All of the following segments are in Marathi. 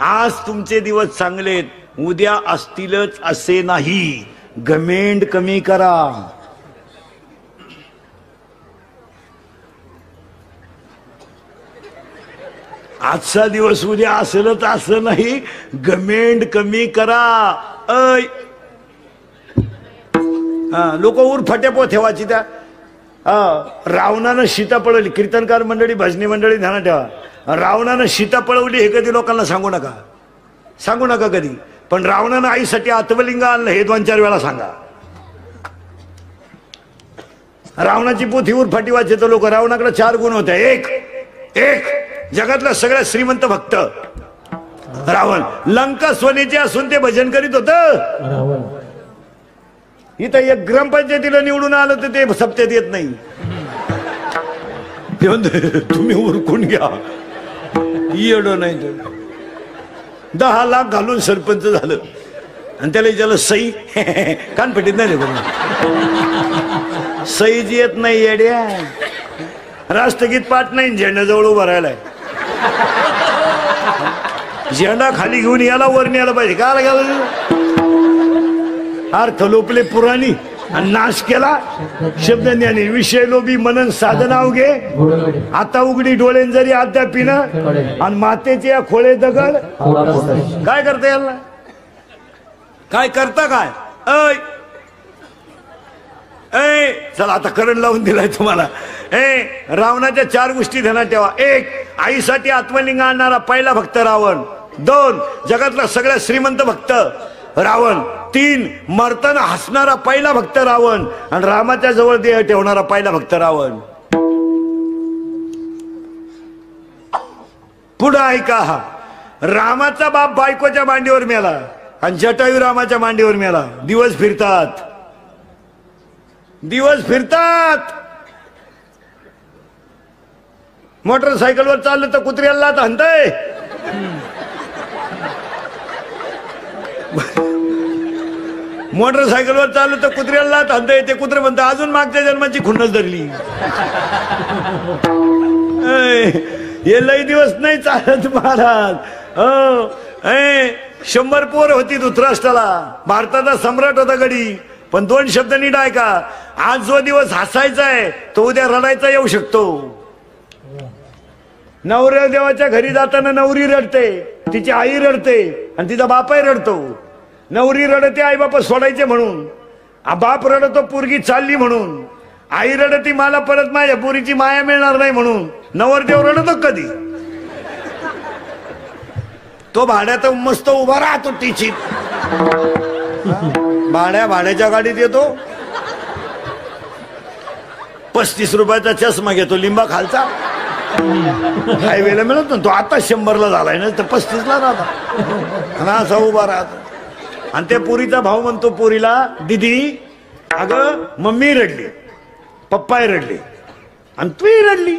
आज तुमचे दिवस चांगलेत, उद्या असतीलच असे नाही. घमेंड कमी करा. आजचा दिवस उद्या असेलच असं नाही. घमेंड कमी करा. लोक उरफाट्या पोथेवाची त्या रावणानं सीता पळवली. कीर्तनकार मंडळी, भजनी मंडळी ध्यानात ठेवा. रावणानं सीता पळवली हे कधी लोकांना सांगू नका, सांगू नका कधी. पण रावणानं आईसाठी आत्मलिंग आणलं हे 2-4 वेळा सांगा. रावणाची पोथी उरफाटी वाचे तर लोक. रावणाकडे 4 गुण होते. एक जगातला सगळ्यात श्रीमंत भक्त रावण. लंका सोन्याची असून ते भजन करीत होत. इथं एक ग्रामपंचायतीला निवडून आलं तर ते सप्त्यात येत नाही. तुम्ही उरकून घ्या. येडो नाही तर 10 लाख घालून सरपंच झालं आणि त्याला विचारलं सई कानपटीत नाही रे. सईच येत नाही येड्या. राष्ट्रगीत पाठ नाही, झेंड्याजवळ उभा राहिलाय. झेंडा खाली घेऊन याला वर न्यायला पाहिजे. का गेला अर्थ लोपले पुराणी आणि नाश केला शब्द ज्ञानी. विषय लोभी मनन साधना उगे आता उघडी डोळेन जरी अद्यापिन आणि मातेचे या खोळे दगड. काय करता याला, काय करता काय. चला आता करंट लावून दिलाय तुम्हाला. रावणाच्या 4 गोष्टी ध्यानात ठेवा. 1 आईसाठी आत्मलिंग आणणारा पहिला भक्त रावण. 2 जगातला सगळ्यात श्रीमंत भक्त रावण. 3 मरताना हसणारा पहिला भक्त रावण आणि रामाच्या जवळ देह ठेवणारा पहिला भक्त रावण. पुढे ऐका. रामाचा बाप बायकोच्या मांडीवर मेला आणि जटायू रामाच्या मांडीवर मेला. दिवस फिरतात, दिवस फिरतात. मोटरसायकलवर चाललं तर कुत्र्याला हाणतंय. मोटरसायकलवर चाललं तर कुत्र्याला हाणतंय. ते कुत्रे म्हणतं अजून मागच्या जन्माची खुन्नस धरली. हे लई दिवस नाही चालत महाराज. 100 पोर होती धृतराष्ट्राला. भारताचा सम्राट होता गडी. पण 2 शब्द नीट ऐका. आज जो दिवस हसायचा आहे तो उद्या रडायचा येऊ शकतो. नवऱ्या देवाच्या घरी जाताना नवरी रडते, तिची आई रडते आणि तिचा बापही रडतो. नवरी रडते आई बाप सोडायचे म्हणून, बाप रडतो पोरगी चालली म्हणून, आई रडती मला परत माझ्या पोरीची माया मिळणार नाही म्हणून. नवरदेव रडतो कधी. तो भाड्यात मस्त उभा राहतो टिचीत. भाड्याच्या गाडीत येतो. 35 रुपयाचा चष्मा घेतो लिंबा खालचा. हायवेला मिळत ना तो. आता 100ला झालाय ना तर 35ला राहता. असा उभा राहतो आणि त्या पुरीचा भाऊ म्हणतो पुरीला दीदी अगं मम्मी रडली, पप्पाही रडली आणि तूही रडली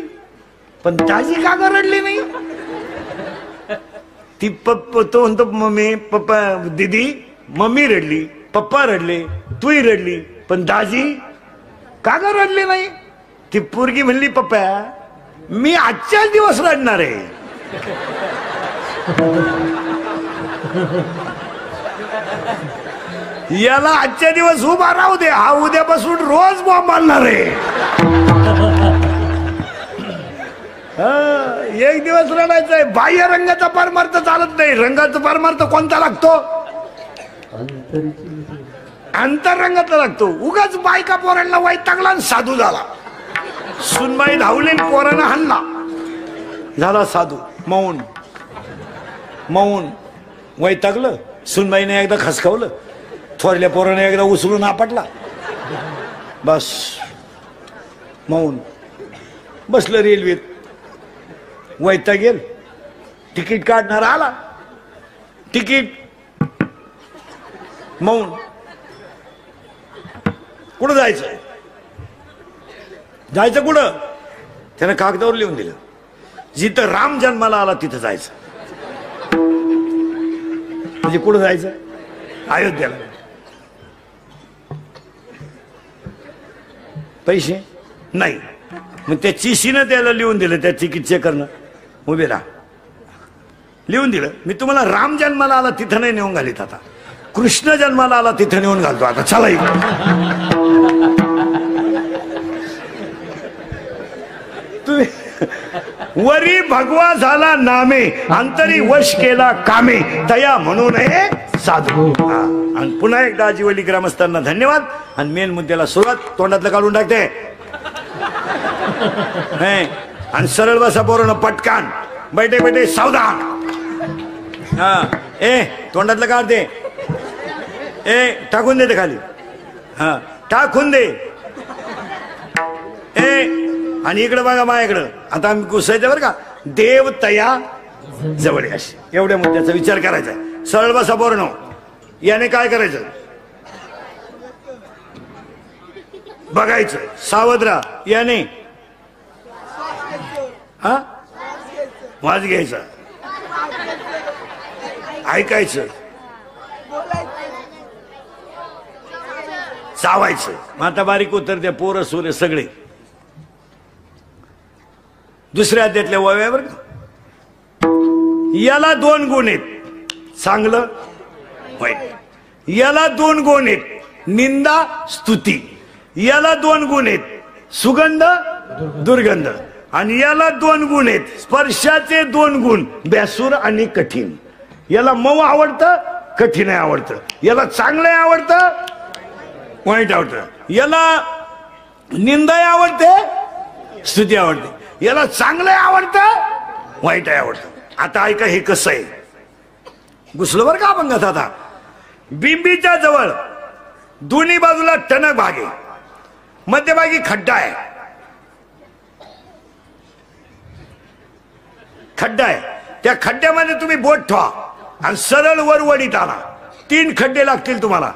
पण ताजी का ग रडली नाही. ती तो म्हणतो मम्मी पप्पा दीदी मम्मी रडली, पप्पा रडले, तूही रडली पण दाजी का ग रडली नाही. ती पोरगी म्हणली पप्पा मी आजच्याच दिवस रडणार आहे. याला आजच्या दिवस उभा राहू दे, हा उद्यापासून रोज बॉम्ब आणणार आहे. एक दिवस रडायचंय. बाह्य रंगाचा परमार्थ चालत नाही. रंगाचा परमार्थ कोणता लागतो. अंतरंगाचा लागतो. उगाच बायका पोरांना वैतागला आणि साधू झाला. सुनबाई धावली पोरांना हाणला झाला साधू. मौन मौन वैतागलं. सुनबाईने एकदा खसकावलं, थोरल्या पोराने एकदा उचलून आपटला. बस मौन. बसलं रेल्वेत. वैताग गेल. तिकीट काढणार आला. तिकीट मौन. कुठं जायचं. जायचं कुठं. त्यानं कागदावर लिहून दिलं जिथं राम जन्माला आला तिथं जायचं. म्हणजे कुठं जायचं. अयोध्येला. पैसे नाही. मग त्या चिशीनं त्याला लिहून दिलं त्या तिकीट चेक करणं. उभे राहा. लिहून दिलं. मी तुम्हाला राम जन्माला आला तिथं नाही नेऊन घालीत, आता कृष्ण जन्माला आला तिथं नेऊन घालतो. आता चला तुम्ही वरी भगवा झाला नामे, अंतरी वश केला कामे, दया म्हणून हे साधू. आणि पुन्हा एकदा आजीवली ग्रामस्थांना धन्यवाद. आणि मेन मुद्द्याला सुरुवात. तोंडातलं काढून टाकते आणि सरळ बसा पोरांनो, पटकान बैठे बैठे सावधान. हा ए तोंडातलं काढ दे, ए टाकून दे ते खाली, हा टाकून दे. ए आणि इकडे बघा माझ्याकडं. आता आम्ही घुसायचं बरं का. देव तया जवळ अशी एवढ्या मुद्द्याचा विचार करायचा. सरळ बसा पोरांनो. याने काय करायचं बघायचं, सावध राहा. याने हा वाज घ्यायचा, ऐकायचं, चावायचं. माता बारीक उतर द्या, पोरं सोरे सगळे. दुसऱ्या अध्यायातल्या वयावर याला 2 गुण आहेत, चांगलं वाईट. याला 2 गुण आहेत, निंदा स्तुती. याला 2 गुण आहेत, सुगंध दुर्गंध. आणि याला 2 गुण आहेत, स्पर्शाचे 2 गुण, बेसूर आणि कठीण. याला मऊ आवडतं, कठीण आवडतं. याला चांगलं आवडतं, वाईट आवडतं. याला निंदा आवडते, स्तुती आवडते. याला चांगलं आवडतं, वाईट आवडतं. आता ऐका हे कसं आहे. घुसलो बरं का अभंगात. आता बिंबीच्या जवळ दोन्ही बाजूला टणक भाग आहे, मध्यभागी खड्डा आहे. खड्डा आहे, त्या खड्ड्यामध्ये तुम्ही बोट ठेवा आणि सरळ वर वडीत आणा. 3 खड्डे लागतील तुम्हाला,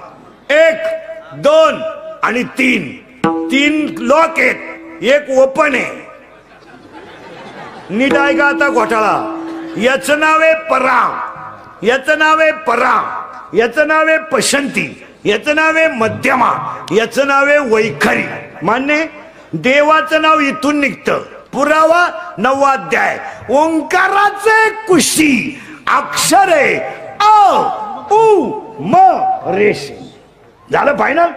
1 2 आणि 3. 3 लॉक आहेत, 1 ओपन आहे. नीट ऐका आता घोटाळा. याचं नाव आहे पराम, याचं नाव आहे पराम, याचं नाव आहे पशंती, याचं नाव आहे मध्यमा, याचं नाव आहे वैखरी. मान्य. देवाचं नाव इथून निघतं. पुरावा 9वा अध्याय. ओंकाराचे कुशी अक्षरे अ उ म रेश. झालं फायनल.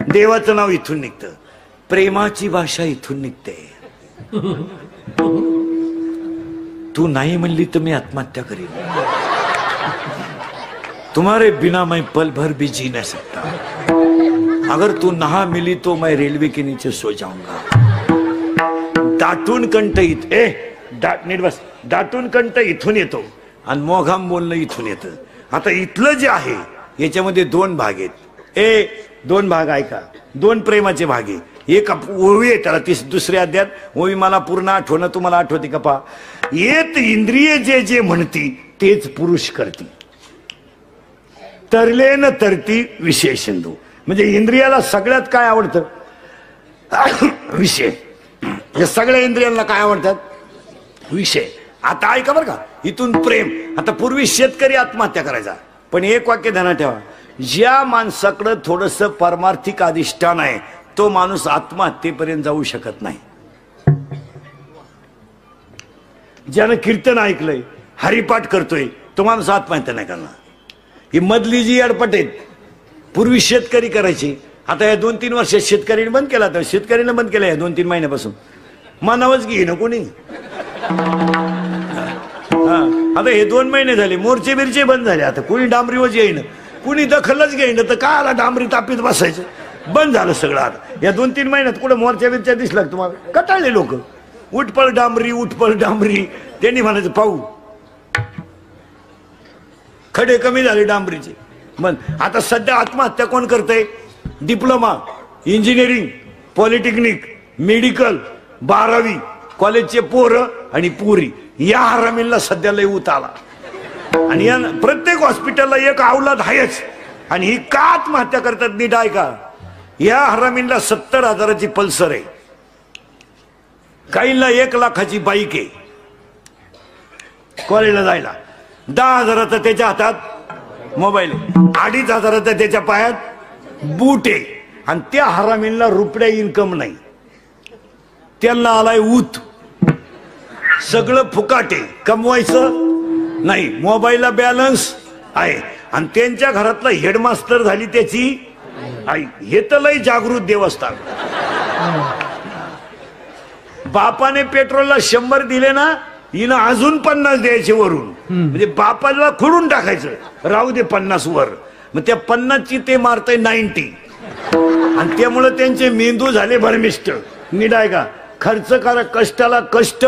देवाचं नाव इथून निघतं, प्रेमाची भाषा इथून निघते. तू नहीं म्हणली तर मी आत्महत्या करीन. तुम्हारे बिना मैं पल भर भी जी नहीं सकता. अगर तू नहा मिली तो मैं रेलवे के नीचे सो जाऊंगा. दाटून कंठ नीट बस. दाटून कंठ इथून येतो आणि मोघाम बोलणं इथून येतं. आता इथलं जे आहे याच्यामध्ये 2 भाग आहेत. 2 भाग ऐका. 2 प्रेमाचे भाग आहे. एक ओवी आहे त्याला, दुसऱ्या अध्यायात ओवी मला पूर्ण आठवणं. तुम्हाला आठवते का पहा. येत इंद्रिय जे जे म्हणती तेच पुरुष करती, तरले न तरती विषय सिंधू. म्हणजे इंद्रियाला सगळ्यात काय आवडतं, विषय. या सगळ्या इंद्रियांना काय आवडतात, विषय. आता ऐका बरं का, इथून प्रेम. आता पूर्वी शेतकरी आत्महत्या करायचा, पण एक वाक्य ध्यानात ठेवा. ज्या माणसाकडं थोडस परमार्थिक अधिष्ठान आहे तो माणूस आत्महत्येपर्यंत जाऊ शकत नाही. ज्यानं कीर्तन ऐकलंय, हरिपाठ करतोय, तो माणूस आत्महत्या नाही करणार. ही मधली जी अडपट आहेत. पूर्वी शेतकरी करायची, आता या 2-3 वर्षात शेतकरीने बंद केला. तर शेतकरीनं बंद केलं या 2-3 महिन्यापासून. मानावच घे ना कोणी. आता हे 2 महिने झाले, मोर्चे बिरचे बंद झाले. आता कोणी डांबरीवच येईन, कुणी दखलच घेईन. तर का आला डांबरी तापीत बसायचं, बंद झालं सगळं. आता या 2-3 महिन्यात कुठं मोर्चा बिरच्या दिसला तुम्हाला, कटाळले लोक. उठपळ डांबरी, उठपळ डांबरी. त्यांनी म्हणायचं पाहू, खडे कमी झाले डांबरीचे. मग आता सध्या आत्महत्या कोण करतंय, डिप्लोमा, इंजिनिअरिंग, पॉलिटेक्निक, मेडिकल, 12वी कॉलेजचे पोरं आणि पुरी. या हरामींना सध्या लय उत आला. आणि या प्रत्येक हॉस्पिटलला एक अवलाद आहेच. आणि ही का आत्महत्या करतात नीट ऐका. या हरामींना 70,000ची पल्सर आहे, काहींना 1 लाखाची बाईक आहे. कॉलेजला जायला 10,000चा त्याच्या हातात मोबाईल आहे, 2,500चा त्याच्या पायात बूट आहे. आणि त्या हरामींना रुपया इन्कम नाही. त्यांना आलाय ऊत, सगळं फुकाटे. कमवायचं नाही, मोबाईलला बॅलन्स आहे. आणि त्यांच्या घरातला हेडमास्टर झाली त्याची आई. हे तर लय जागृत देवस्थान. बापाने पेट्रोलला 100 दिले ना, हिनं अजून 50 द्यायचे वरून. म्हणजे बापाला खुडून टाकायचं, राहू दे 50 वर. मग त्या 50ची ते मारतय 90. आणि त्यामुळे त्यांचे मेंदू झाले भरमिष्ट. नीट आहे का? खर्च करा, कष्टाला कष्ट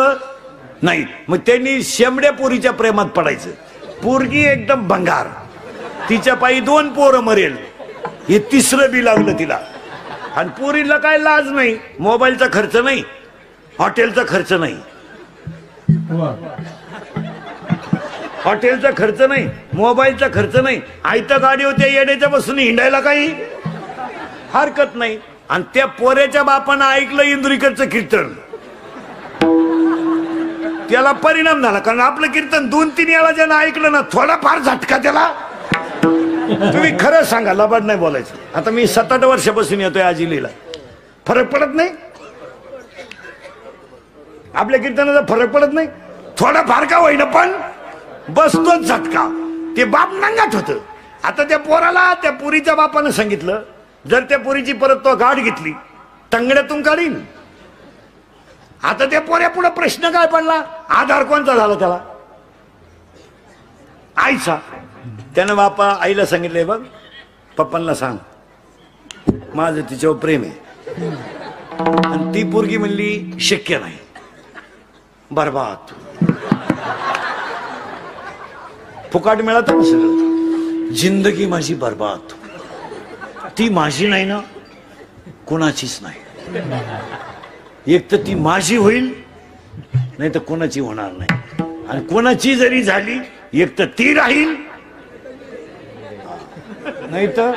नाही. मग त्यांनी शेंबड्या पोरीच्या प्रेमात पडायचं. पोरगी एकदम भंगार, तिच्या पायी 2 पोरं मरेल, हे 3रं बी लागलं तिला. आणि पोरीला काय लाज नाही, मोबाईलचा खर्च नाही, हॉटेलचा खर्च नाही, हॉटेलचा खर्च नाही, मोबाईलचा खर्च नाही. आयत्या गाडी होत्या येण्याच्या बसून हिंडायला काही हरकत नाही. आणि त्या पोऱ्याच्या बापानं ऐकलं इंदुरीकरचं कीर्तन, त्याला परिणाम झाला. कारण आपलं कीर्तन 2-3 वेळा ज्यानं ऐकलं ना, थोडाफार झटका त्याला. तुम्ही खरं सांगा, लबाड नाही बोलायचं. आता मी 7-8 वर्षापासून येतोय आजिलीला, फरक पडत नाही आपल्या कीर्तनाचा, फरक पडत नाही. थोडाफार का होईना पण बसतोच झटका. ते बाप नंगात होत. आता त्या पोराला त्या पुरीच्या बापानं सांगितलं, जर त्या पुरीची परत तो गाठ घेतली टंगड्यातून काढीन. आता त्या पोऱ्या पुढे प्रश्न काय पडला, आधार कोणता झाला त्याला? आईचा. त्यानं बापा आईला सांगितलंय, बघ पप्पांना सांग माझं तिच्यावर प्रेम आहे. आणि ती पोरगी म्हणली शक्य नाही, बरबाद, फुकाट मिळत ना सगळं, जिंदगी माझी बरबाद. ती माझी नाही ना, कोणाचीच नाही. एक तर ती माझी होईल, नाही तर कोणाची होणार नाही. आणि कोणाची जरी झाली, एक तर ती राहील, नाही तर.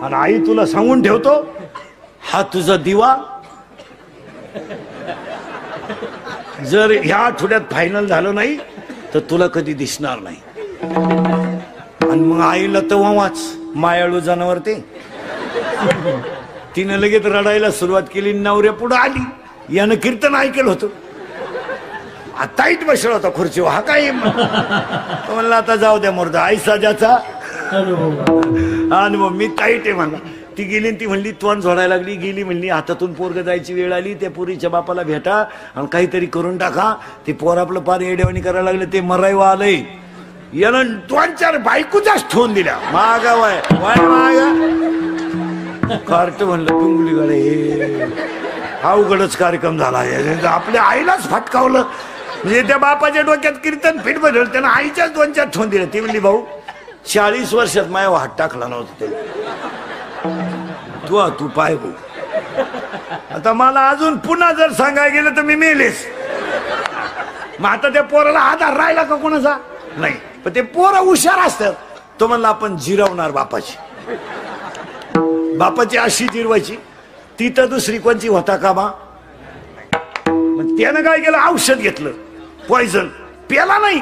आणि आई तुला सांगून ठेवतो, हा तुझा दिवा जर ह्या आठवड्यात फायनल झालं नाही तर तुला कधी दिसणार नाही. आणि मग आईला तर वाच, मायाळू जनावर ते. तिने लगेच रडायला सुरुवात केली. नवऱ्या पुढे आली, यानं कीर्तन ऐकलं होतं, ताईट बसला होता खुर्चीवर. हा काय म्हणला, आता जाऊ द्या मुर्दा, आई साजाचा. आणि मग मी ताईट आहे म्हणला. ती गेली, ती म्हणली तोंड झोडायला लागली. गेली म्हणली, हातातून पोरग जायची वेळ आली, त्या पोरीच्या बापाला भेटा आणि काहीतरी करून टाका. ते पोर आपलं पार येड्यावानी करायला लागलं, ते मरायवा आलंय. यानं 2-4 बायकोचाच ठेवून दिल्या. मागा वाय वाय मागा कार्ट म्हणलं पिंगुली गाडे. हा उघडच कार्यक्रम झाला. आपल्या आईलाच फटकावलं. म्हणजे त्या बापाच्या डोक्यात कीर्तन फिट बदल, त्यानं आईच्याच 2-4 ठेवून दिल्या. ती म्हणली, भाऊ 40 वर्षात माझ्या हात टाकला नव्हता ते, तू पाय भाऊ. आता मला अजून पुन्हा जर सांगायला गेलं तर मी मेलेस. मग आता त्या पोराला आधार राहिला का कोणाचा नाही. पण ते पोरं हुशार असतात. तो म्हणला आपण जिरवणार बापाची. बापाची अशी जिरवायची, ती तर दुसरी कोणची होता का बा. मग त्यानं काय केलं, औषध घेतलं, पॉइझन. प्याला नाही,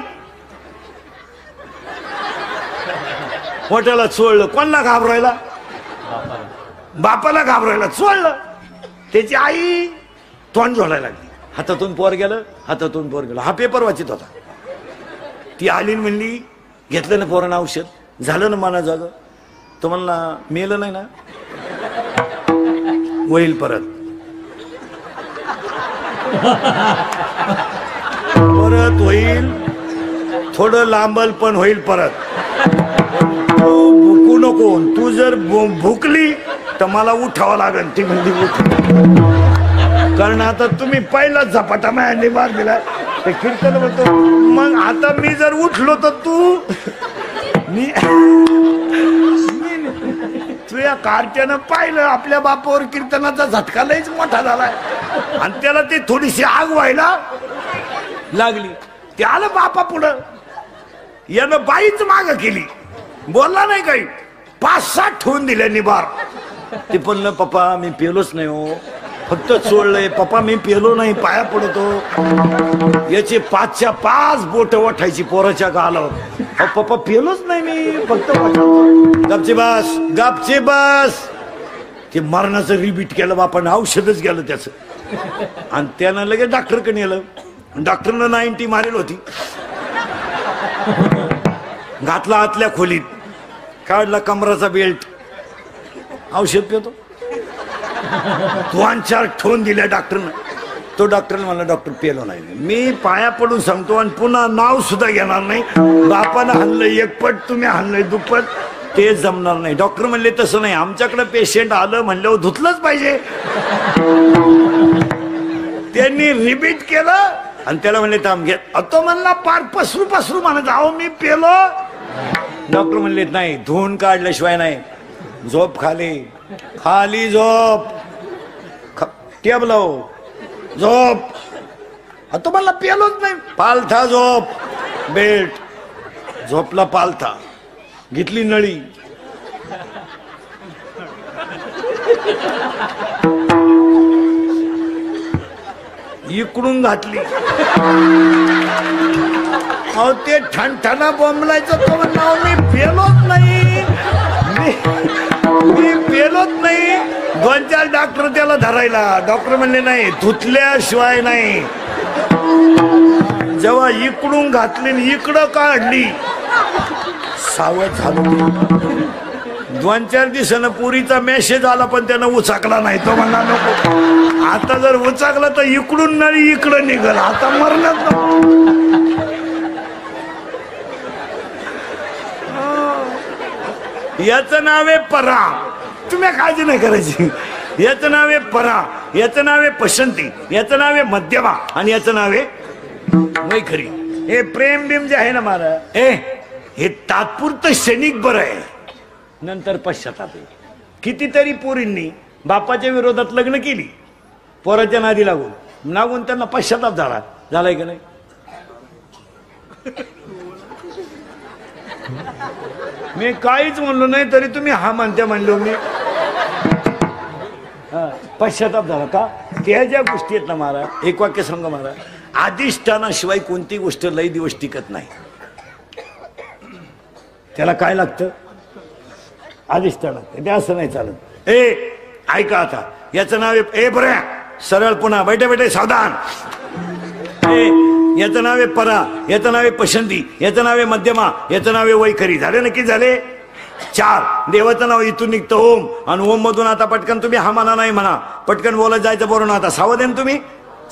पोटाला चोळलं. कोणाला घाबरायला, बापाला घाबरायला चोळलं. त्याची आई तोंड झोडायला लागली. हातातून पोर गेलं, हातातून पोर गेलं. हा पेपर वाचित होता. ती आली म्हणली, घेतलं ना पोरानं औषध, झालं ना मना जाग. तो म्हणला मेलं नाही ना, होईल परत. परत होईल, थोडं लांबल पण होईल परत. भुकू नको, तू जर भुकली तर मला उठावं लागेल. ती म्हणजे उठ, कारण आता तुम्ही पहिला झपाटा माझ्या मार दिला ते कीर्तन होतं. मग आता मी जर उठलो तर तू तुझ्या कार्ट्यानं पाहिलं आपल्या बापावर कीर्तनाचा झटका लयच मोठा झालाय. आणि त्याला ते थोडीशी आग व्हायला लागली. ते आलं बापा पुढं, यानं बाईच माग केली, बोलला नाही काही. 5-7 ठेवून दिले निबार. ते पण पप्पा मी पेलोच नाही हो, फक्त चोळलंय. पप्पा मी पेलो नाही, पाया पडतो. याचे 5च्या 5 बोट वठायची पोराच्या गालावर. पप्पा पेलोच नाही मी, फक्त गपचे बस, गपचे बस. ते मरणाचं रिपीट केलं बापानं, औषधच गेलं त्याचं. आणि त्यानं लगेच डॉक्टरकडे नेलं. डॉक्टरनं 90 मारेल होती. घातला आतल्या खोलीत, काढला कमराचा बेल्ट, औषध पितो, 2-4 ठोन दिल्या डॉक्टरनं. तो डॉक्टर म्हणला डॉक्टर पेलो नाही. मी पाया पडून सांगतो आणि पुन्हा नाव सुद्धा घेणार नाही. बापानं हाणलंय एकपट, तुम्ही हाणलंय दुप्पट, ते जमणार नाही. डॉक्टर म्हणले तसं नाही, आमच्याकडे पेशंट आलं म्हणल्यावर धुतलंच पाहिजे. त्यांनी रिपीट केलं आणि त्याला म्हणले थांब घेत. तो म्हणला पार पसरू पसरू म्हणत अहो मी पेलो. डॉक्टर म्हणले नाही, धुवून काढल्याशिवाय नाही. झोप खाली, खाली झोप, टेबल झोप. तो म्हणला पेलोच नाही. पालथा झोप, बेल्ट, झोपला पालथा, घेतली नळी, इकडून घातली. अहो ते ठणठणा बोंबलायचं. तो म्हणला मी पेलोच नाही, मी पेलोच नाही. 2-4 डॉक्टर त्याला धरायला. डॉक्टर म्हणले नाही, धुतल्याशिवाय नाही. जेव्हा इकडून घातली इकडं काढली, सावध झालो. 2-4 दिवसानं पुरीचा मेसेज आला पण त्यानं उचाकला नाही. तो म्हणला नको, आता जर उचाकला तर इकडून नळी इकडं निघल, आता मरणार. याचं नाव आहे परा. तुम्ही काळजी नाही करायची. याचं नाव आहे परा, याचं नाव आहे पसंती, याचं नाव आहे मध्यमा आणि याचं नाव आहे वैखरी. हे प्रेम बिम जे आहे ना मारा, हे तात्पुरतं क्षणिक बरं आहे, नंतर पश्चाताप आहे. कितीतरी पोरींनी बापाच्या विरोधात लग्न केली, पोराच्या नादी लागून त्यांना पश्चाताप झालाय का नाही? मी काहीच म्हणलो नाही तरी तुम्ही हा म्हणत्या म्हणलो. मी पश्चाताप झाला का? त्या ज्या गोष्टी आहेत ना मारा, एक वाक्य सांग मारा, अधिष्ठानाशिवाय कोणती गोष्ट लई दिवस टिकत नाही. त्याला काय लागतं? अधिष्ठान. ते असं नाही चालत. ऐका आता, याचं नाव आहे बऱ्या सरळ, पुन्हा बैठे बैठे सावधान. याचं नाव आहे परा, याचं नाव आहे पसंती, याचं नाव आहे मध्यमा, याचं नाव आहे वैखरी. झाले नक्की झाले 4. देवाचं नाव इथून निघतं ओम, आणि ओम मधून आता पटकन तुम्ही हा म्हणा नाही म्हणा, पटकन बोलत जायचं बरोबर. आता सावध आहे तुम्ही,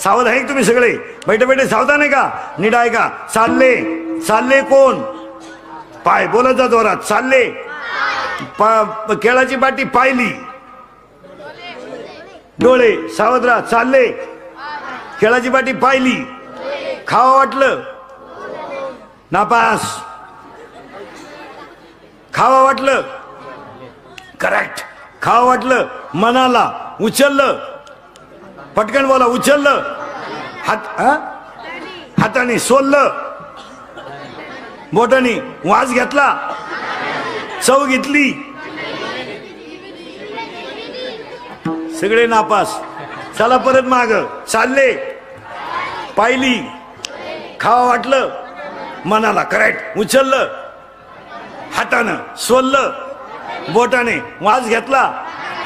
सावध आहे तुम्ही सगळे, बैठे बैठे सावधान आहे का? नीट आहे का? चालले, चालले कोण? पाय, बोलत जा जोरात. चालले, केळाची पाटी पाहिली, डोळे, सावध राहा. चालले, केळाची पाटी पाहिली, खावा वाटलं, नापास. खावा वाटलं, करेक्ट. खावा वाटलं, मनाला उचललं, पटकन बोला, उचललं, हाताने सोललं, बोटाने वास घेतला, चव घेतली, सगळे नापास. चला परत माग. चालले, पाहिली, खावा वाटलं, मनाला, करेक्ट. उचललं, हातानं सोललं, बोटाने वास घेतला,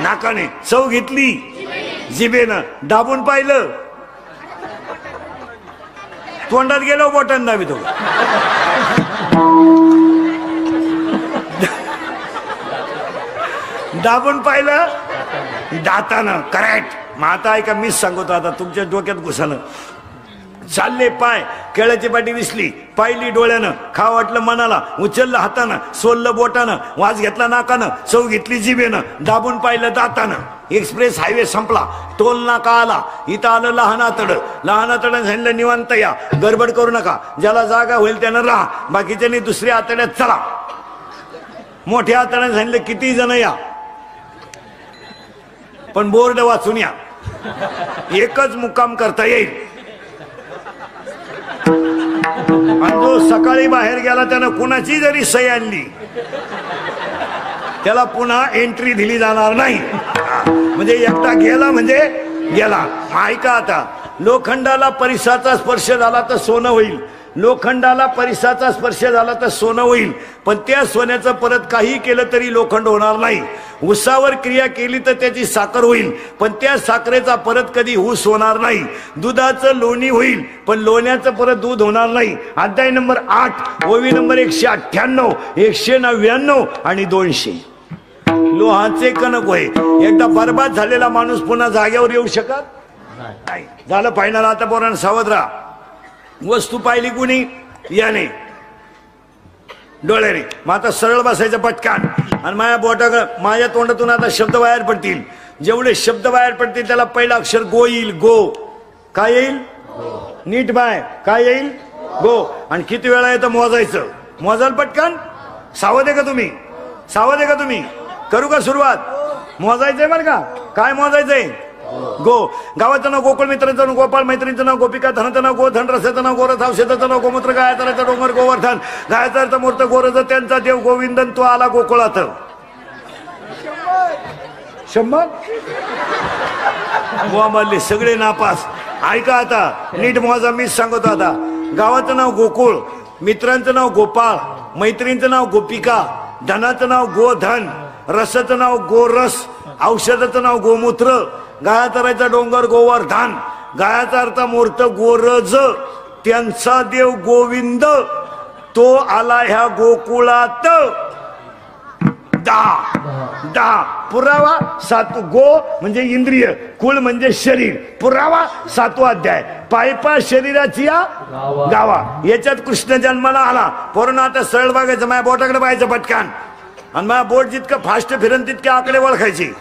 नाकाने चव घेतली, जिभेनं दाबून पाहिलं, तोंडात गेलो बोटाने दाबितो, दाबून पाहिलं, दातानं, करेक्ट. मग आता ऐका, मीच सांगतो आता, तुमच्या डोक्यात घुसानं. चालले, पाय, केळ्याची पाटी दिसली, पाहिली डोळ्यानं, खाव वाटलं मनाला, उचललं हातानं, सोललं बोटानं, वास घेतला नाकानं, चव घेतली जिभेनं, दाबून पाहिलं दातानं. एक्सप्रेस हायवे संपला, टोल नाका आला, इथं आलं लहान आतडं. लहान आतड्यानं सांगितलं निवांत या, गडबड करू नका, ज्याला जागा होईल त्यानं राहा, बाकीच्यांनी दुसऱ्या आतड्यात चला. मोठ्या आतड्यानं सांगितलं किती जण या, पण बोर्ड वाचून या, एकच मुक्काम करता येईल. आणि जो सकाळी बाहेर गेला त्यानं कुणाची जरी सही आणली त्याला पुन्हा एंट्री दिली जाणार नाही. म्हणजे एकटा गेला म्हणजे गेला. ऐका आता, लोखंडाला परिसराचा स्पर्श झाला तर सोनं होईल, लोखंडाला परिसाचा स्पर्श झाला तर सोनं होईल, पण त्या सोन्याचं परत काही केलं तरी लोखंड होणार नाही. ऊसावर क्रिया केली तर त्याची साखर होईल, पण त्या साखरेचा परत कधी ऊस होणार नाही. दुधाचं लोणी होईल, पण लोण्याचं परत दूध होणार नाही. अध्याय नंबर 8, ओवी नंबर 198, 199 आणि 200. लोहाचे कणक होय. एकदा बर्बाद झालेला माणूस पुन्हा जागेवर येऊ शकत नाही. झालं फायनल. आता पोरांनो सावध राहा. वस्तू पाहिली कुणी? याने डोळ्याने. मग आता सरळ बसायचं पटकान आणि माझ्या तोंडातून आता शब्द बाहेर पडतील. जेवढे शब्द बाहेर पडतील त्याला पहिला अक्षर गो येईल. गो काय येईल? नीट बाय काय येईल? गो. आणि किती वेळा येतं मोजायचं. मोजाल पटकान. सावध आहे का तुम्ही? सावध आहे का तुम्ही? करू का सुरुवात? मोजायचंय बरं का. काय मोजायचंय? गो. गावाचं नाव गोकुळ, मित्रांचं नाव गोपाळ, मैत्रिणीचं नाव गोपिका, धनाचं नाव गोधन, रसाचं नाव गोरथ, औषधाचं नाव गोमूत्र, गायचा डोंगर गोवर्धन, गायचा अर्थ मूर्त गोरज, त्यांचा देव गोविंदन, तो आला गोकुळात. 100 गोमाले सगळे नापास. ऐका आता नीट मोजा. मीच सांगतो आता. गावाचं नाव गोकुळ, मित्रांचं नाव गोपाळ, मैत्रिणीचं नाव गोपिका, धनाचं नाव गोधन, रसाचं नाव गोरस, औषधाचं नाव गोमूत्र, गायाचा डोंगर गोवर्धन, गायाचा अर्थ मूर्त गोरज, त्यांचा देव गोविंद, तो आला ह्या गोकुळात. 10 पुरावा. 7 गो म्हणजे इंद्रिय, कुळ म्हणजे शरीर, पुरावा 7वा अध्याय. पायपा शरीराची या गावा. याच्यात कृष्ण जन्माला आला. पोरांनो आता सरळ बघायचं. माझ्या बोटाकडे पाहायचं पटकान. आणि माझा बोट जितकं फास्ट फिरन तितके आकडे ओळखायचे.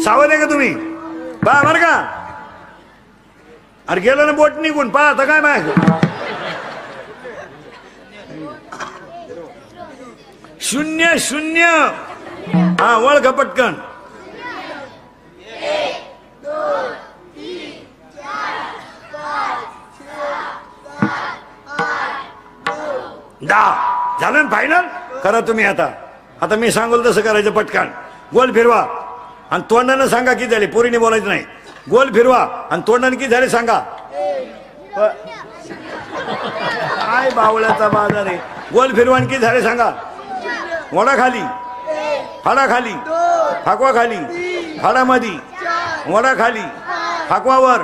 सावध आहे का तुम्ही? पहा बरं का. अरे गेलं ना बोट निघून. पहा आता काय माहिती. 0 0. हा ओळखा पटकन. 1 2 3 4 5 6 7 8 9 10. झालं फायनल. करा तुम्ही आता. आता मी सांगेल तसं करायचं पटकन. गोल फिरवा आणि तोंडानं सांगा किती झाले. पोरीने बोलायचं नाही. गोल फिरवा आणि तोंडाने किती झाले सांगा. काय बावळ्याचा बाजार आहे. गोल फिरवा आणि किती झाले सांगा. वडा खाली, फाडा खाली, फाकवा खाली, फाडा मधी, वडा खाली, फाकवावर,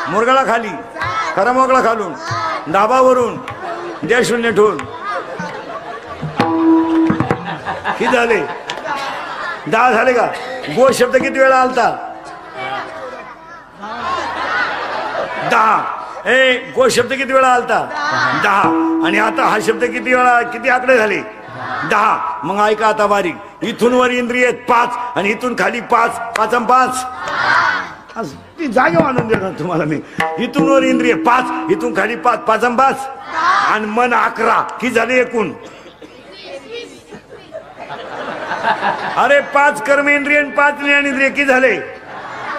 मुरगाळा खाली, खरा मोकळा खालून, डाबावरून, द्या 0 ठेवून. किती झाले? 10 झाले का? गो शब्द किती वेळा आलता? 10. गो शब्द किती वेळा आलता? 10. आणि आता हा शब्द किती वेळा, किती आकडे झाले? 10. मग ऐका आता बारीक. इथून वर इंद्रिय 5 आणि इथून खाली 5. 5 आणि 5 ती जागे आणून देणार तुम्हाला मी. इथून वर इंद्रिय 5, इथून खाली 5. 5 आणि 5 आणि मन 11. किती झाले एकूण? अरे 5 कर्मेंद्रिय आणि 5 ज्ञानेंद्रिय किती झाले?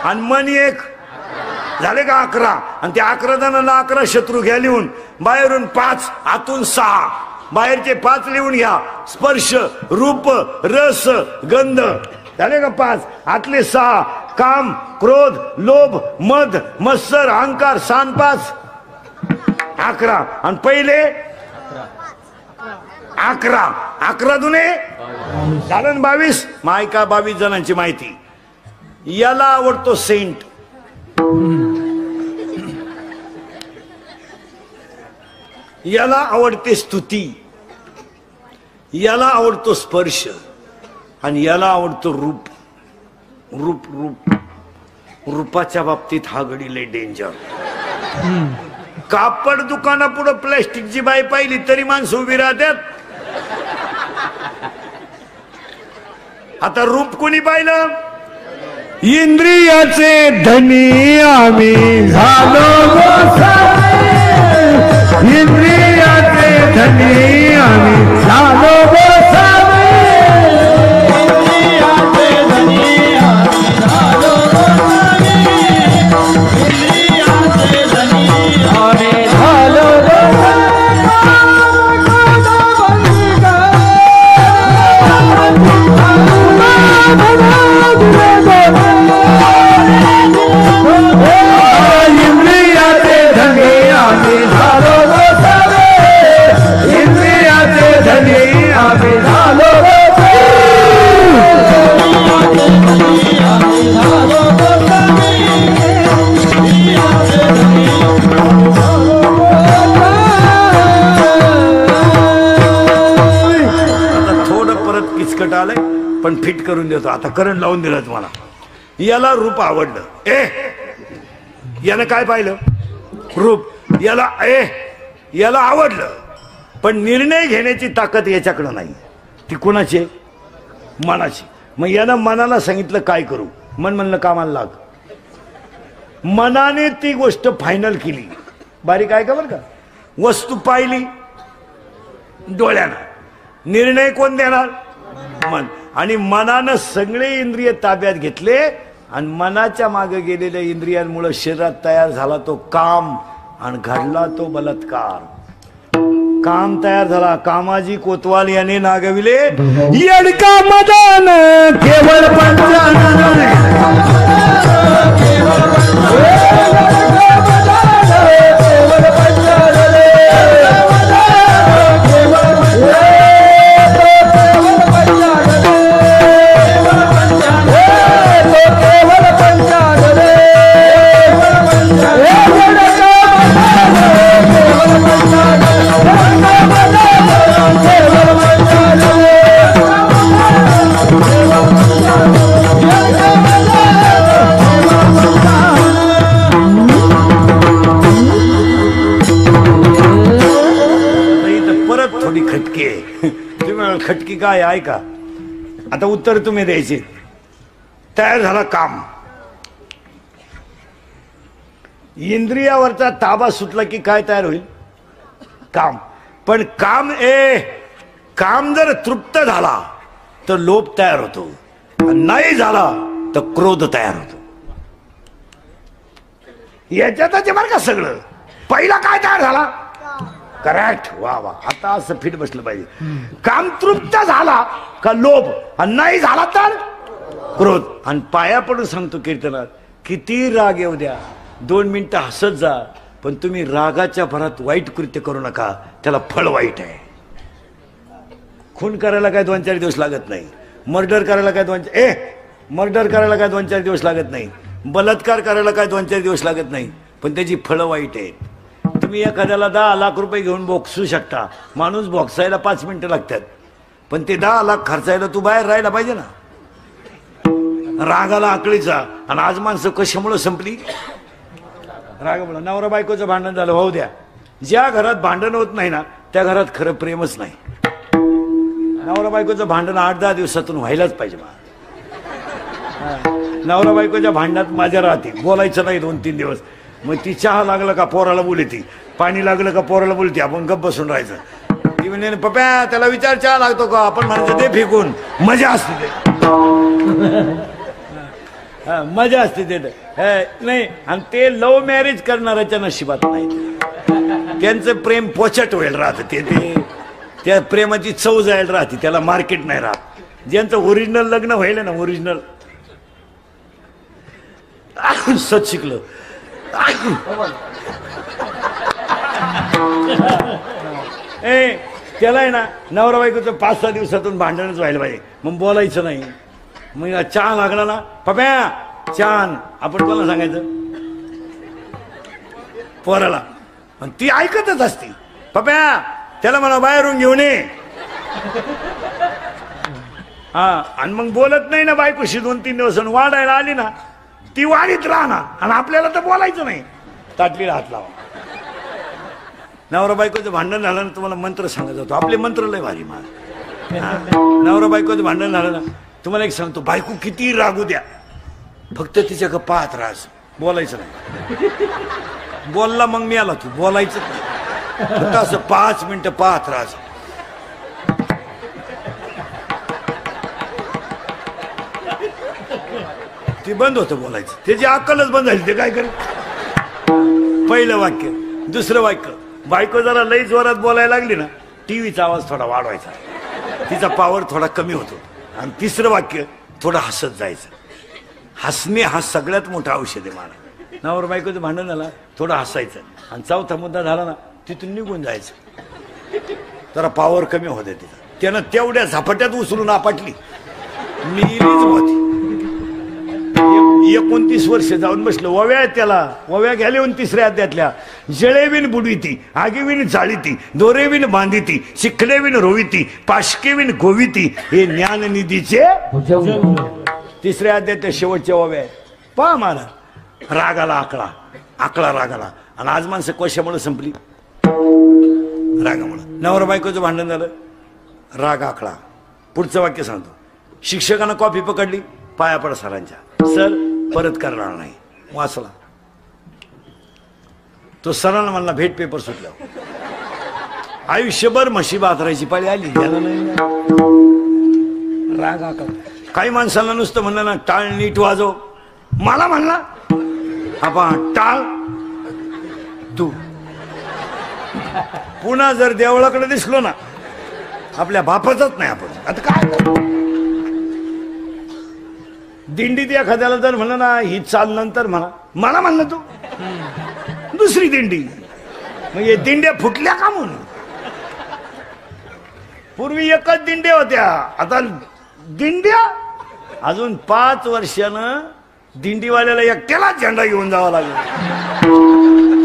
आणि मन 1 झाले का? 11. आणि त्या 11 जणांना 11 शत्रू घ्या लिहून. बाहेरून 5, आतून 6. बाहेरचे 5 लिहून घ्या. स्पर्श, रूप, रस, गंध झाले का 5. आतले 6 काम, क्रोध, लोभ, मद, मत्सर, अहंकार. 6 5 11. आणि पहिले 11. 11 दुने झालं 22. मायका 22 जणांची माहिती. याला आवडतो सेंट. याला आवडते स्तुती. याला आवडतो स्पर्श आणि याला आवडतो रूप. रूप रूप रूपाच्या बाबतीत हा गडी लय डेंजर. कापड दुकानापुढे प्लॅस्टिकची बाई पाहिली तरी माणसं उभी राहतात. आता रूप कोणी पाहिलं? इंद्रियाचे धनी आम्ही झालो गोसावे. इंद्रियाचे धनी आम्ही झालो गोसावे. इंद्रियाचे धनी आम्ही झालो गोसावे. इंद्रियाचे धनी आम्ही झालो गोसावे. इंद्रियाचे धनी आम्ही झालो गोसावे. थोडं परत किचकट आलंय पण फिट करून देतो. आता करंट लावून दिलं तुम्हाला. याला रूप आवडलं. यानं काय पाहिलं? रूप. याला आवडलं पण निर्णय घेण्याची ताकद याच्याकडं नाही. ती कुणाची? मनाची. मग यानं मनाला सांगितलं काय करू. मन म्हणलं कामाला लाग. मनाने ती गोष्ट फायनल केली. बारीक आहे का बरं का. वस्तू पाहिली डोळ्यानं. निर्णय कोण देणार? मन. आणि मनानं सगळे इंद्रिय ताब्यात घेतले आणि मनाच्या मागे गेलेल्या इंद्रियांमुळे शरीरात तयार झाला तो काम आणि घडला तो बलात्कार. काम तयार झाला. कामाजी कोतवाल याने नागविले येडका मदान केवळ पंचानन. खटकी काय आहे का. आता उत्तर तुम्ही द्यायचे. तयार झाला काम. इंद्रियावरचा ताबा सुटला की काय तयार होईल? काम. पण काम जर तृप्त झाला तर लोभ तयार होतो. नाही झाला तर क्रोध तयार होतो. याच्यातच बरं का सगळं. पहिला काय तयार झाला? करेक्ट. वा वा. आता असं फिट बसलं पाहिजे. काम तृप्त झाला का लोभ आणि नाही झाला तर क्रोध. आणि पाया पडून सांगतो कीर्तनात किती राग येऊ द्या 2 मिनिटं हसत जा पण तुम्ही रागाच्या भरात वाईट कृत्य करू नका. त्याला फळ वाईट आहे. खून करायला काय 2-4 दिवस लागत नाही. मर्डर करायला काय 2-4 दिवस लागत नाही. बलात्कार करायला काय 2-4 दिवस लागत नाही. पण त्याची फळं वाईट आहेत. तुम्ही एखाद्याला 10 लाख रुपये घेऊन बोक्सू शकता. माणूस बोक्सायला 5 मिनिटं लागतात. पण ते 10 लाख खर्चायला तू बाहेर राहायला पाहिजे ना. रागाला आकळीचा. आणि आज माणसं कशामुळे संपली? रागामुळे. नवरा बायकोचं भांडण झालं होऊ द्या. ज्या घरात भांडण होत नाही ना त्या घरात खरं प्रेमच नाही. नवरा बायकोचं भांडण 8-10 दिवसातून व्हायलाच पाहिजे. नवरा बायकोच्या भांडणात माझ्या राहते. बोलायचं नाही 2-3 दिवस. मग ती चहा लागलं का पोराला बोलती. पाणी लागलं का पोराला बोलते. आपण गप्प बसून राहायचं. ती म्हणजे पप्या त्याला विचार चहा लागतो का. आपण म्हणायचं ते फेकून. मजा असते ते. मजा असते ते नाही. आणि ते लव्ह मॅरेज करणाऱ्याच्या नशिबात नाही. त्यांचं प्रेम पोचट व्हायला राहतं. ते त्या प्रेमाची चव जायला राहते. त्याला मार्केट नाही राहत. ज्यांचं ओरिजिनल लग्न व्हायला ना ओरिजिनल सच शिकलं. त्याला आहे ना नवरा बायकोचं 5-6 दिवसातून भांडणच व्हायला पाहिजे. मग बोलायचं नाही. मग चहा लागला ना पप्या छान. आपण कोणाला सांगायचं? पोराला. आणि ती ऐकतच असती. पप्या त्याला मला बाहेरून घेऊन ये. आणि मग बोलत नाही ना बायकोशी 2-3 दिवस. वाढायला आली ना ती वाढीत राहणार. आणि आपल्याला तर बोलायचं नाही. ताटलीला हात लावा. नवरा बायकोचं भांडण झालं ना तुम्हाला मंत्र सांगत जातो. आपले मंत्र लय भारी मा. नवरा बायकोचं भांडण झालं ना तुम्हाला एक सांगतो. बायको किती रागू द्या फक्त तिच्याकडे पाहत राहायचं. बोलायचं नाही. बोलला मग मी आला. तू बोलायचं फक्त असं 5 मिनिटं पाहत राहायचं. ते बंद होतं बोलायचं. त्याची अक्कलच बंद झाली. ते काय करे. पहिलं वाक्य. दुसरं वाक्य. बायको जरा लई जोरात बोलायला लागली ना टीव्हीचा आवाज थोडा वाढवायचा. तिचा पॉवर थोडा कमी होतो. आणि तिसरं वाक्य थोडं हसत जायचं. हसणे हा सगळ्यात मोठा औषध आहे मला. नवरा बायकोचं भांडण झालं थोडं हसायचं. आणि चौथा मुद्दा झाला ना तिथून निघून जायचं. जरा पॉवर कमी होते तिथं. त्यानं तेवढ्या झपाट्यात उचलून आपटली. मिलीच होती. 29 वर्ष जाऊन बसलो. वव्या आहेत त्याला. वव्या घ्याले 23ऱ्या अध्यायातल्या. जळेविन बुडविती, आगीविन जाळीती, दोरेविन बांधिती, शिखलेविन रोविती, पाशकेविन गोविती, हे ज्ञाननिधीचे 3ऱ्या अध्यायात शेवटच्या वव्या आहेत. पहा मला रागाला आकळा, आकळा रागाला. आणि आज माणसं कशामुळे संपली? रागामुळे. नवरा बायकोचं भांडण झालं, राग आकळा. पुढचं वाक्य सांगतो. शिक्षकानं कॉपी पकडली, पाया पड सरांच्या, सर परत करणार नाही. वाचला तो. सरांना म्हणला भेट पेपर सुटला. आयुष्यभर म्हशी बाजरायची पाळी आली. त्याला नाही राग आकळा. काही माणसाला नुसतं म्हणलं ना टाळ नीट वाजव, मला म्हणला आपण टाळ तू. पुन्हा जर देवळाकडे दिसलो ना आपल्या बापाचाच नाही आपण. आता काय दिंडीत एखाद्याला जर म्हणलं ना ही चाल नंतर म्हणा, मला म्हणलं तू दुसरी दिंडी. मग हे दिंड्या फुटल्या का म्हणून? पूर्वी एकच दिंड्या होत्या, आता दिंड्या. अजून 5 वर्षानं दिंडीवाल्याला एकट्याला झेंडा घेऊन जावा लागला.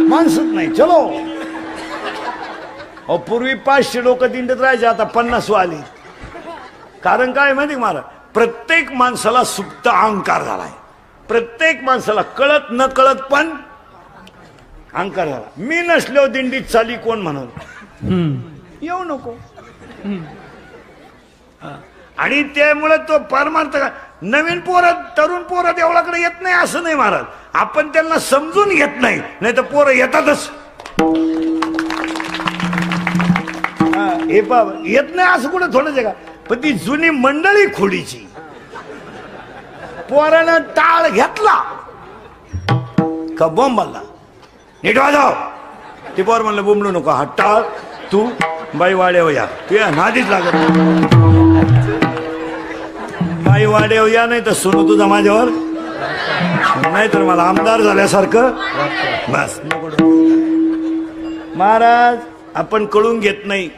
माणसच नाही. चलो. पूर्वी 500 लोक दिंडीत राहायचे, आता 50 आले. कारण काय माहिती मला? प्रत्येक माणसाला सुप्त अहंकार झालाय. प्रत्येक माणसाला कळत न कळत पण अहंकार झाला. मी नसलो दिंडीत चाली कोण म्हणून येऊ नको. आणि त्यामुळे तो परमार्थ. नवीन पोरं, तरुण पोरं देवळाकडे येत नाही असं नाही महाराज. आपण त्यांना समजून घेत नाही, नाही तर पोरं येतातच. हे बाबा येत नाही असं कुठं थोडंच आहे का? पण ती जुनी मंडळी खोडीची. पोरानं टाळ घेतला का बॉम्ब मारला, नीट वाजव. ते पोर म्हणलं बोंबलू नको, हा टाळ तू बाई वाड्यावर या. तुझ्या नादीच लागत बाई वाड्यावर या, नाही तर सोनू तुझा माझ्यावर, नाही तर मला आमदार झाल्यासारखं बस. महाराज आपण कळून घेत नाही.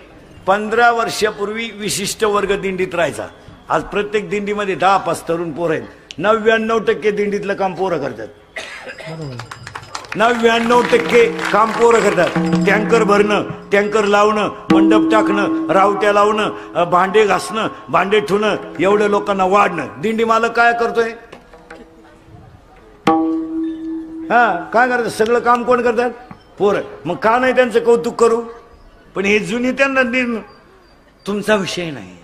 15 वर्षापूर्वी विशिष्ट वर्ग दिंडीत राहायचा. आज प्रत्येक दिंडीमध्ये 10-5 तरुण पोरं आहेत. 99% दिंडीतलं काम पोरं करतात. 99% काम पोरं करतात. टँकर भरणं, टँकर लावणं, मंडप टाकणं, रावट्या लावणं, भांडे घासणं, भांडे ठेवणं, एवढ्या लोकांना वाढणं. दिंडी मालक काय करतोय? काय करतात? सगळं काम कोण करतात? पोरं. मग का नाही त्यांचं कौतुक करू? पण हे जुनी त्यांना तुमचा विषय नाही.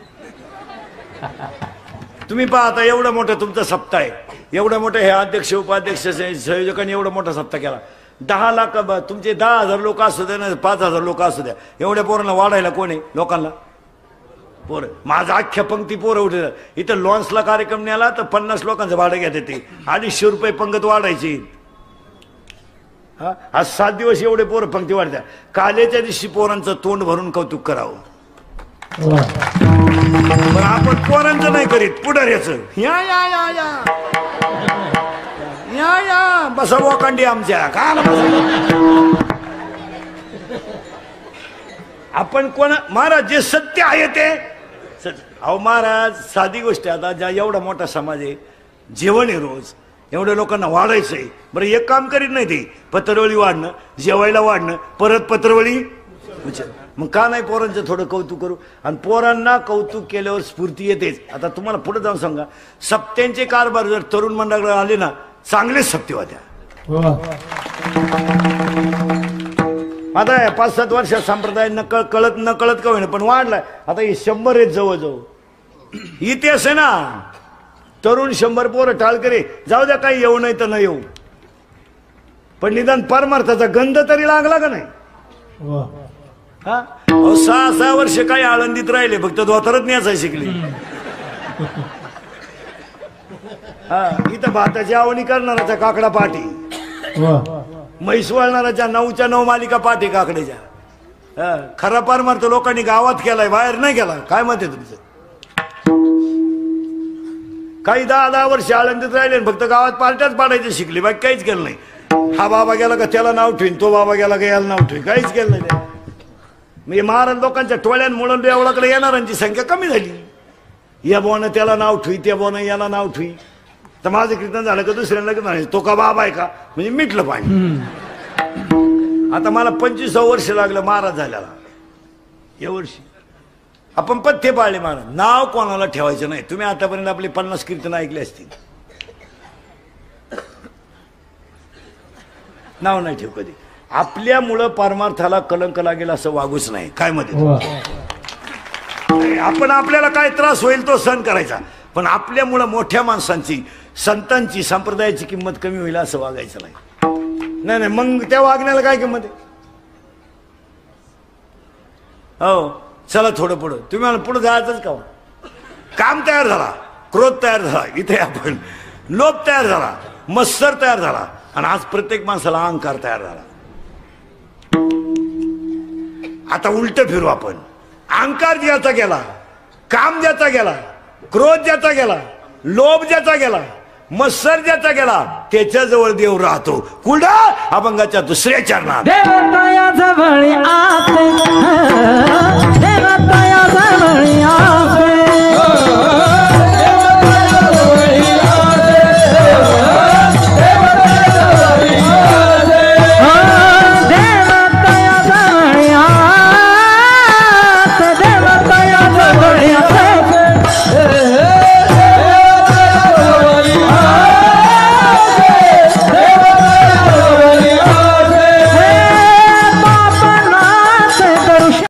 तुम्ही पाहता एवढा मोठा तुमचा सप्ताह आहे, एवढा मोठा हे अध्यक्ष उपाध्यक्ष संयोजकांनी एवढा मोठा सप्ताह केला. 10 लाख तुमचे 10,000 लोक असू द्या ना 5,000 लोक असू द्या, एवढ्या पोरांना वाढायला कोण आहे? लोकांना पोरं. माझा अख्ख्या पंक्ती पोरं उठे. इथं लॉन्सला कार्यक्रम न्याला तर 50 लोकांचं भाडं घेते ते. 250 रुपये पंगत वाढायची. आज 7 दिवस एवढे पोरं पंक्ती वाढत्या. कालेच्या दिवशी पोरांचं तोंड भरून कौतुक करावं. पण आपण पोरांचं नाही करीत, पुढाऱ्याचं. या या या या या या बसा वाकांडी आमच्या का. आपण कोण महाराज जे सत्य आहे ते. अहो महाराज साधी गोष्ट आहे. आता ज्या एवढा मोठा समाज आहे, जेवण आहे रोज, एवढ्या लोकांना वाढायचंय. बरं एक काम करीत नाही ते, पत्रवळी वाढणं, जेवायला वाढणं, परत पत्रवळी. मग का नाही पोरांचं थोडं कौतुक करू? आणि पोरांना कौतुक केल्यावर स्फूर्ती येतेच. आता तुम्हाला पुढे जाऊन सांगा, सप्त्यांचे कारभार जर तरुण मंडळाकडे आले ना, चांगलेच सप्ते होत्या. आता 5-7 वर्षात संप्रदाय कळत न कळत का होईना पण वाढलाय. आता हे 100 आहेत जवळजवळ. इतिहास आहे ना. तरुण 100 पोरं टाळकरी जाऊ द्या, काही येऊ नाही तर न येऊ, पण निदान परमार्थाचा गंध तरी लागला का नाही? 6 वर्ष काही आळंदीत राहिले, फक्त धोतरच न्यायचा शिकले. इथं भाताची आवणी करणाराच्या काकडा पाठी, म्हैस वळणाराच्या 9च्या 9 मालिका पाठी काकड्याच्या. खरा परमार्थ लोकांनी गावात केलाय, बाहेर नाही केला. काय मत आहे तुमचं? काही 10-10 वर्ष आळंदीत राहिले, फक्त गावात पार्ट्याच पाडायचे शिकले, बाकी काहीच केलं नाही. हा बाबा गेला का त्याला नाव ठेवीन, तो बाबा गेला का याला नाव ठेवीन, काहीच केलं नाही. म्हणजे महाराज लोकांच्या टोळ्यांमुळे देवळाकडे येणाऱ्यांची संख्या कमी झाली. या बोनं त्याला नाव ठेवी, त्या बोनं याला नाव ठेवी. तर माझं कीर्तन झालं का दुसऱ्यांना की म्हणायचं तो का बाबा आहे का, म्हणजे मिटलं पाणी. आता मला 25 वर्ष लागलं महाराज झाल्याला. या वर्षी आपण पथ्य पाळले महाराज. नाव कोणाला ठेवायचं नाही. तुम्ही आतापर्यंत आपली 50 कीर्तन ऐकली असतील. नाव नाही ठेव कधी. आपल्यामुळं परमार्थाला कलंक लागेल असं वागूच नाही. काय मध्ये आपण आपल्याला काय त्रास होईल तो सहन करायचा, पण आपल्यामुळं मोठ्या माणसांची, संतांची, संप्रदायाची किंमत कमी होईल असं वागायचं नाही. नाही नाही, मग त्या वागण्याला काय किंमत आहे. हो चला थोडं पुढं. तुम्ही मला पुढे जायचंच का. काम तयार झाला, क्रोध तयार झाला, इथे आपण लोभ तयार झाला, मत्सर तयार झाला, आणि आज प्रत्येक माणसाला अहंकार तयार झाला. आता उलट फिरू आपण. अहंकार ज्याचा गेला, काम ज्याचा गेला, क्रोध ज्याचा गेला, लोभ ज्याचा गेला, मत्सर ज्याचा गेला, त्याच्याजवळ देव राहतो. कुठं. अभंगाच्या दुसऱ्या चरणात. देवताया जवळ आते, देवताया जवळ आते.